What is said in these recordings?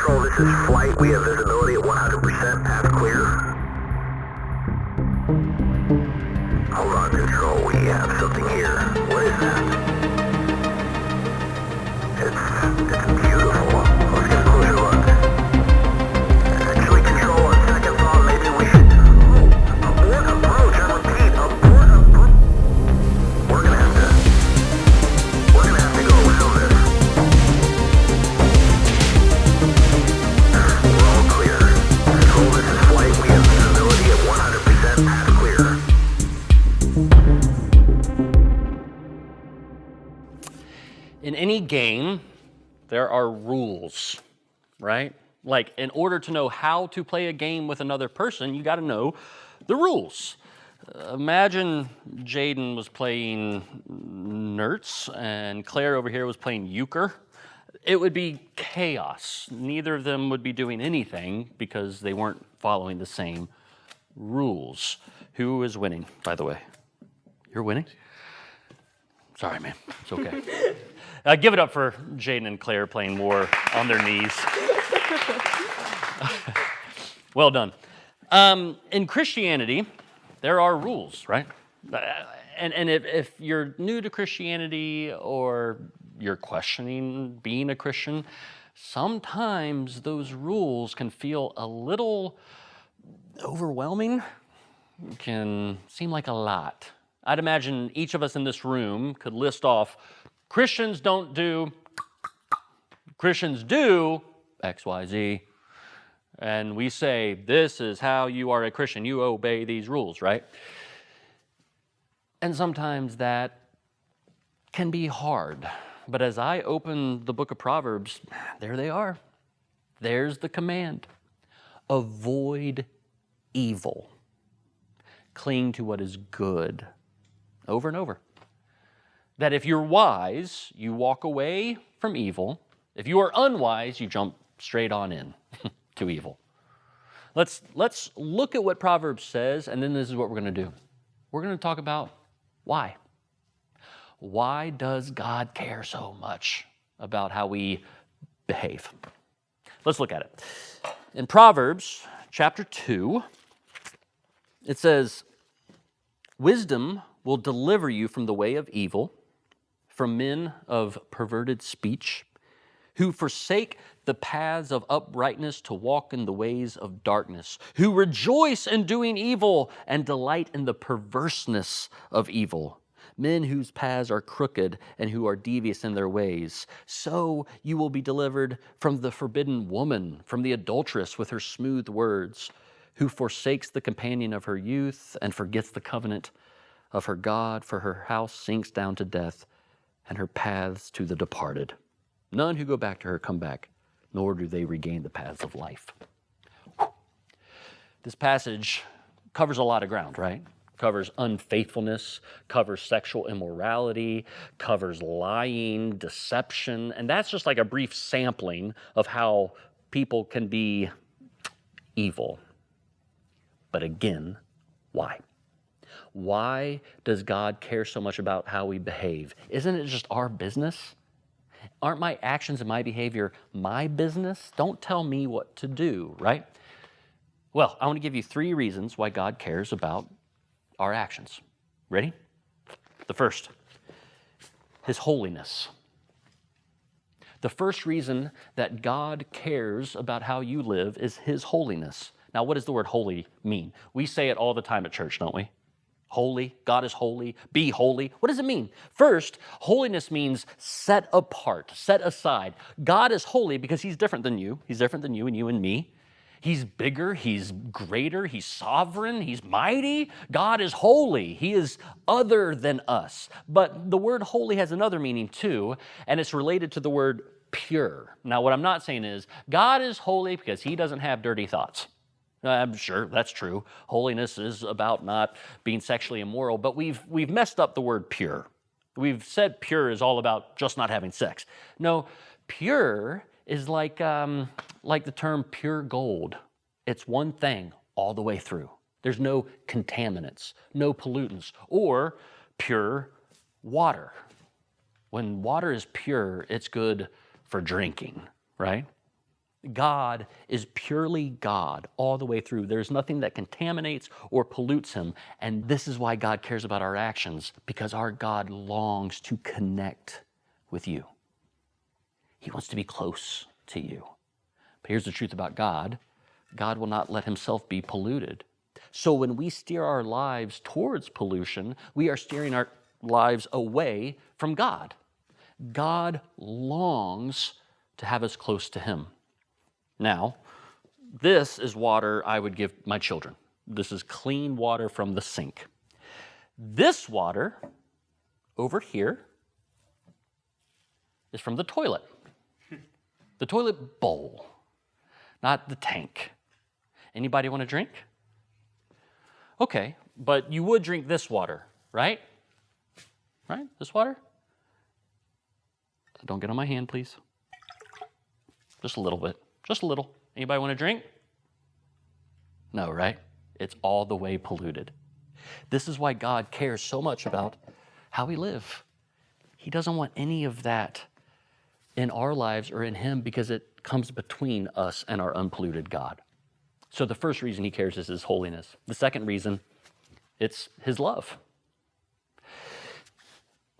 Control, this is flight. We have visibility at 100%. Path clear. Hold on, Control. We have something here. What is that? It's beautiful. Let's get a closer look. Actually, Control, on second thought, maybe we should... Oh, abort approach. I repeat, abort approach. We're gonna have to go around this. We're all clear. Control, this is flight. We have visibility at 100%. Path clear. In any game, there are rules, right? Like, in order to know how to play a game with another person, you got to know the rules. Imagine Jaden was playing Nertz and Claire over here was playing euchre. It would be chaos. Neither of them would be doing anything because they weren't following the same rules. Who is winning, by the way? You're winning? Sorry, man. It's okay. Give it up for Jaden and Claire playing war on their knees. Well done. In Christianity, there are rules, right? And if you're new to Christianity or you're questioning being a Christian, sometimes those rules can feel a little overwhelming. It can seem like a lot. I'd imagine each of us in this room could list off, Christians don't do, Christians do X, Y, Z. And we say, this is how you are a Christian. You obey these rules, right? And sometimes that can be hard. But as I open the book of Proverbs, there they are. There's the command. Avoid evil. Cling to what is good. Over and over. That if you're wise, you walk away from evil. If you are unwise, you jump straight on in to evil. Let's look at what Proverbs says, and then this is what we're going to do. We're going to talk about why. Why does God care so much about how we behave? Let's look at it. In Proverbs chapter 2, it says, wisdom will deliver you from the way of evil, from men of perverted speech, who forsake the paths of uprightness to walk in the ways of darkness, who rejoice in doing evil and delight in the perverseness of evil, men whose paths are crooked and who are devious in their ways. So you will be delivered from the forbidden woman, from the adulteress with her smooth words, who forsakes the companion of her youth and forgets the covenant of her God, for her house sinks down to death and her paths to the departed. None who go back to her come back, nor do they regain the paths of life. This passage covers a lot of ground, right? Covers unfaithfulness, covers sexual immorality, covers lying, deception, and that's just like a brief sampling of how people can be evil. But again, why? Why does God care so much about how we behave? Isn't it just our business? Aren't my actions and my behavior my business? Don't tell me what to do, right? Well, I want to give you 3 reasons why God cares about our actions. Ready? The first, His holiness. The first reason that God cares about how you live is His holiness. Now, what does the word holy mean? We say it all the time at church, don't we? Holy, God is holy, be holy. What does it mean? First, holiness means set apart, set aside. God is holy because He's different than you. He's different than you and me. He's bigger, He's greater, He's sovereign, He's mighty. God is holy. He is other than us. But the word holy has another meaning too, and it's related to the word pure. Now, what I'm not saying is God is holy because He doesn't have dirty thoughts. I'm sure that's true. Holiness is about not being sexually immoral, but we've messed up the word pure. We've said pure is all about just not having sex. No, pure is like the term pure gold. It's one thing all the way through. There's no contaminants, no pollutants, or pure water. When water is pure, it's good for drinking, right? God is purely God all the way through. There's nothing that contaminates or pollutes him. And this is why God cares about our actions, because our God longs to connect with you. He wants to be close to you. But here's the truth about God. God will not let himself be polluted. So when we steer our lives towards pollution, we are steering our lives away from God. God longs to have us close to him. Now, this is water I would give my children. This is clean water from the sink. This water over here is from the toilet bowl, not the tank. Anybody want to drink? Okay, but you would drink this water, right? Right? This water? Don't get on my hand, please. Just a little bit. Just a little. Anybody want to drink? No, right? It's all the way polluted. This is why God cares so much about how we live. He doesn't want any of that in our lives or in him because it comes between us and our unpolluted God. So the first reason he cares is his holiness. The second reason, it's his love.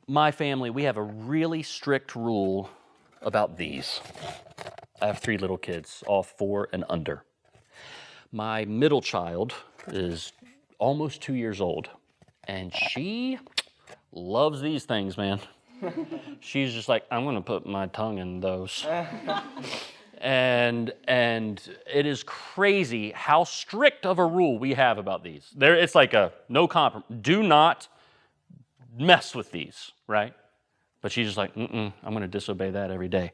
My family, we have a really strict rule about these. I have 3 little kids, all 4 and under. My middle child is almost 2 years old, and she loves these things, man. She's just like, I'm gonna put my tongue in those. And it is crazy how strict of a rule we have about these. It's like a no compromise. Do not mess with these, right? But she's just like, I'm gonna disobey that every day.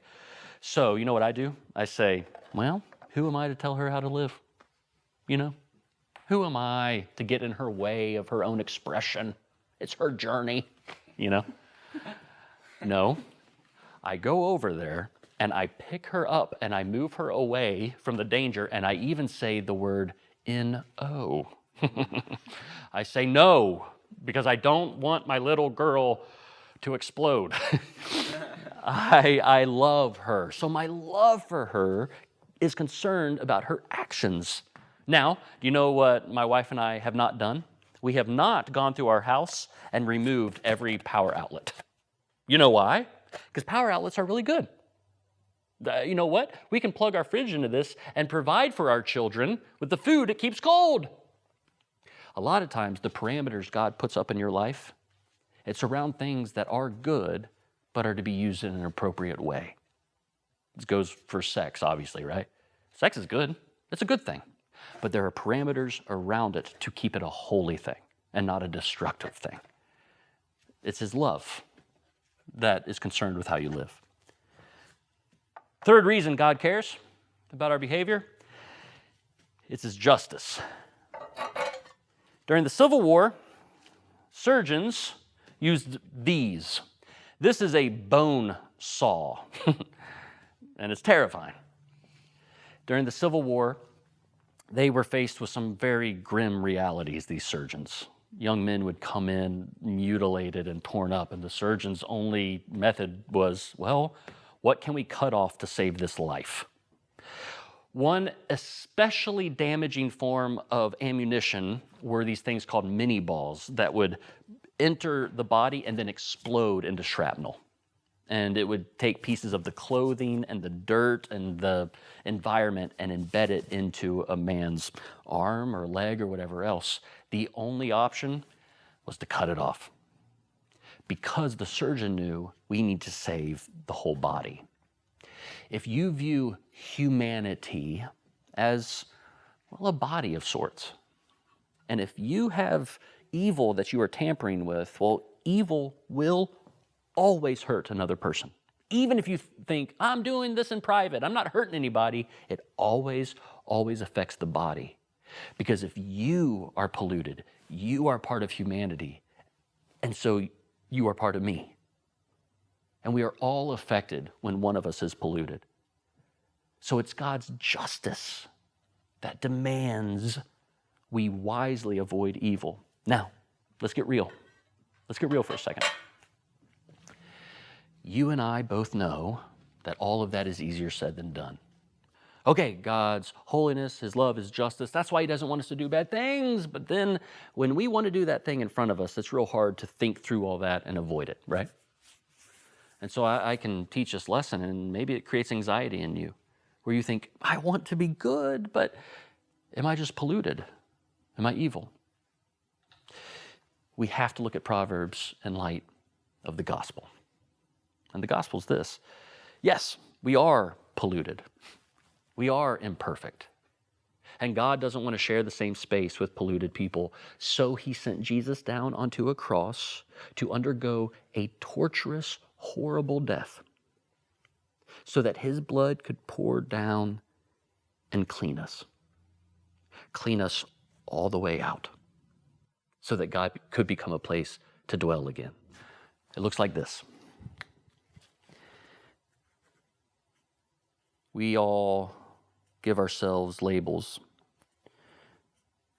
So you know what I do? I say, well, who am I to tell her how to live? You know? Who am I to get in her way of her own expression? It's her journey, you know? No, I go over there and I pick her up and I move her away from the danger, and I even say the word N-O. I say no, because I don't want my little girl to explode. I love her. So my love for her is concerned about her actions. Now, do you know what my wife and I have not done? We have not gone through our house and removed every power outlet. You know why? Because power outlets are really good. You know what? We can plug our fridge into this and provide for our children with the food it keeps cold. A lot of times, the parameters God puts up in your life, it's around things that are good, but are to be used in an appropriate way. This goes for sex, obviously, right? Sex is good. It's a good thing. But there are parameters around it to keep it a holy thing and not a destructive thing. It's his love that is concerned with how you live. Third reason God cares about our behavior, it's his justice. During the Civil War, surgeons used these. This is a bone saw, and it's terrifying. During the Civil War, they were faced with some very grim realities, these surgeons. Young men would come in mutilated and torn up, and the surgeon's only method was, well, what can we cut off to save this life? One especially damaging form of ammunition were these things called mini balls that would enter the body and then explode into shrapnel. And it would take pieces of the clothing and the dirt and the environment and embed it into a man's arm or leg or whatever else. The only option was to cut it off, because the surgeon knew we need to save the whole body. If you view humanity as, well, a body of sorts, and if you have evil that you are tampering with, well, evil will always hurt another person. Even if you think, I'm doing this in private, I'm not hurting anybody, it always affects the body. Because if you are polluted, you are part of humanity, and so you are part of me. And we are all affected when one of us is polluted. So it's God's justice that demands we wisely avoid evil. Now, let's get real. Let's get real for a second. You and I both know that all of that is easier said than done. Okay, God's holiness, his love, his justice, that's why he doesn't want us to do bad things. But then when we want to do that thing in front of us, it's real hard to think through all that and avoid it, right? And so I can teach this lesson, and maybe it creates anxiety in you, where you think, I want to be good, but am I just polluted? Am I evil? We have to look at Proverbs in light of the gospel. And the gospel is this. Yes, we are polluted. We are imperfect. And God doesn't want to share the same space with polluted people. So he sent Jesus down onto a cross to undergo a torturous, horrible death so that his blood could pour down and clean us all the way out, so that God could become a place to dwell again. It looks like this. We all give ourselves labels.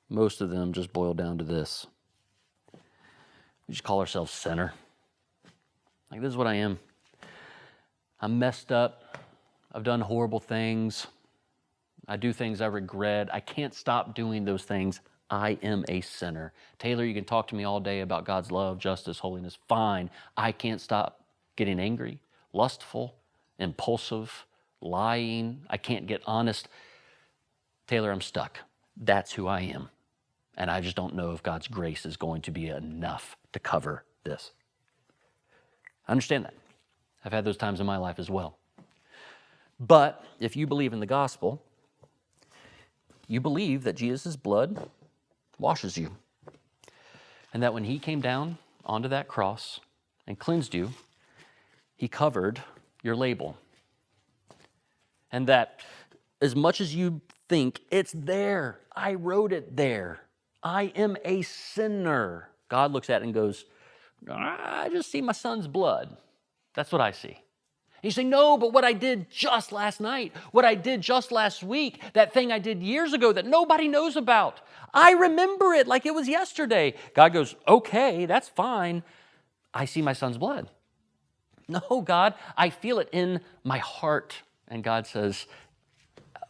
Most of them just boil down to this. We just call ourselves sinner. Like, this is what I am. I'm messed up. I've done horrible things. I do things I regret. I can't stop doing those things. I am a sinner. Taylor, you can talk to me all day about God's love, justice, holiness. Fine. I can't stop getting angry, lustful, impulsive, lying. I can't get honest. Taylor, I'm stuck. That's who I am. And I just don't know if God's grace is going to be enough to cover this. I understand that. I've had those times in my life as well. But if you believe in the gospel, you believe that Jesus' blood washes you. And that when he came down onto that cross and cleansed you, he covered your label. And that as much as you think it's there, I wrote it there, I am a sinner, God looks at it and goes, I just see my son's blood. That's what I see. You say, no, but what I did just last night, what I did just last week, that thing I did years ago that nobody knows about, I remember it like it was yesterday. God goes, okay, that's fine. I see my son's blood. No, God, I feel it in my heart. And God says,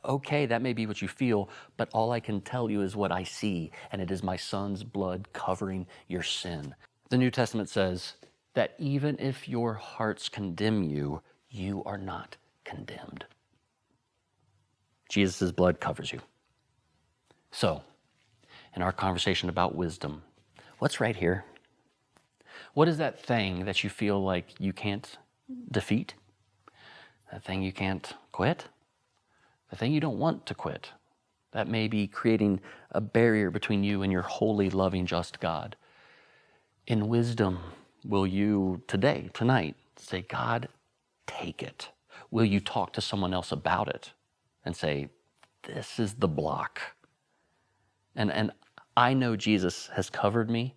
okay, that may be what you feel, but all I can tell you is what I see, and it is my son's blood covering your sin. The New Testament says that even if your hearts condemn you, you are not condemned. Jesus' blood covers you. So, in our conversation about wisdom, what's right here? What is that thing that you feel like you can't defeat? That thing you can't quit? The thing you don't want to quit? That may be creating a barrier between you and your holy, loving, just God. In wisdom, will you today, tonight, say, God, take it? Will you talk to someone else about it and say, this is the block? And I know Jesus has covered me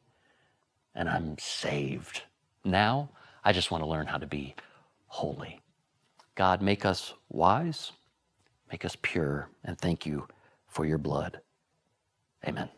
and I'm saved. Now, I just want to learn how to be holy. God, make us wise, make us pure, and thank you for your blood. Amen.